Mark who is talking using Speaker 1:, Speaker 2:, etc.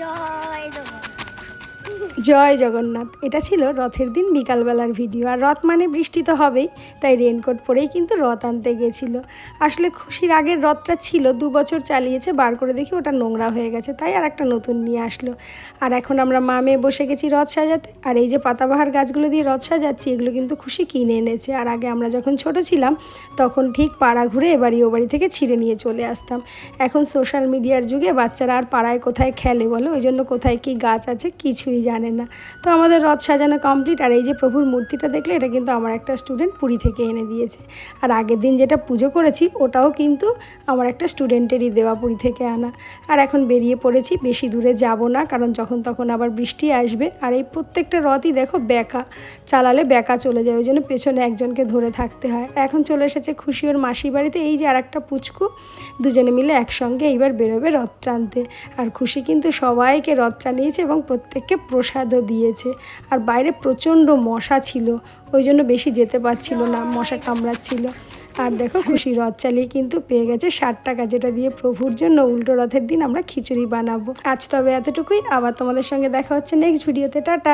Speaker 1: জয় জগন্নাথ।
Speaker 2: জয় জগন্নাথ। এটা ছিল রথের দিন বিকালবেলার ভিডিও। আর রথ মানে বৃষ্টি তো হবেই, তাই রেনকোট পরেই কিন্তু রথ আনতে গেছিলো। আসলে খুশির আগের রথটা ছিল 2 বছর চালিয়েছে, বার করে দেখি ওটা নোংরা হয়ে গেছে, তাই আর একটা নতুন নিয়ে আসলো। আর এখন আমরা মা মেয়ে বসে গেছি রথ সাজাতে। আর এই যে পাতাবাহার গাছগুলো দিয়ে রথ সাজাচ্ছি, এগুলো কিন্তু খুশি কিনে এনেছে। আর আগে আমরা যখন ছোট ছিলাম তখন ঠিক পাড়া ঘুরে এবাড়ি ও বাড়ি থেকে ছিঁড়ে নিয়ে চলে আসতাম। এখন সোশ্যাল মিডিয়ার যুগে বাচ্চারা আর পাড়ায় কোথায় খেলে বলো, ওই জন্য কোথায় কী গাছ আছে কিছুই জানে না। তো আমাদের রথ সাজানো কমপ্লিট। আর এই যে প্রভুর মূর্তিটা দেখলে, এটা কিন্তু আমার একটা স্টুডেন্ট পুরী থেকে এনে দিয়েছে। আর আগের দিন যেটা পুজো করেছি ওটাও কিন্তু আমার একটা স্টুডেন্টেরই দেওয়া, পুরী থেকে আনা। আর এখন বেরিয়ে পড়েছি, বেশি দূরে যাব না, কারণ যখন তখন আবার বৃষ্টি আসবে। আর এই প্রত্যেকটা রথই দেখো বেঁকা, চালালে বেঁকা চলে যায়, ওই জন্য পেছনে একজনকে ধরে থাকতে হয়। এখন চলে এসেছে খুশি ওর মাসি বাড়িতে। এই যে আর একটা পুচকু, দুজনে মিলে একসঙ্গে এইবার বেরোবে রথ টানতে। আর খুশি কিন্তু সবাইকে রথ টানিয়েছে এবং প্রত্যেককে প্রসাদও দিয়েছে। আর বাইরে প্রচণ্ড মশা ছিল, ওই জন্য বেশি যেতে পারছিল না, মশা কামড়াচ্ছিল। আর দেখো খুশি রথ চালিয়ে কিন্তু পেয়ে গেছে 60 টাকা, যেটা দিয়ে প্রভুর জন্য উল্টো রথের দিন আমরা খিচুড়ি বানাবো। আজ তবে এতটুকুই, আবার তোমাদের সঙ্গে দেখা হচ্ছে নেক্সট ভিডিওতে। টাটা।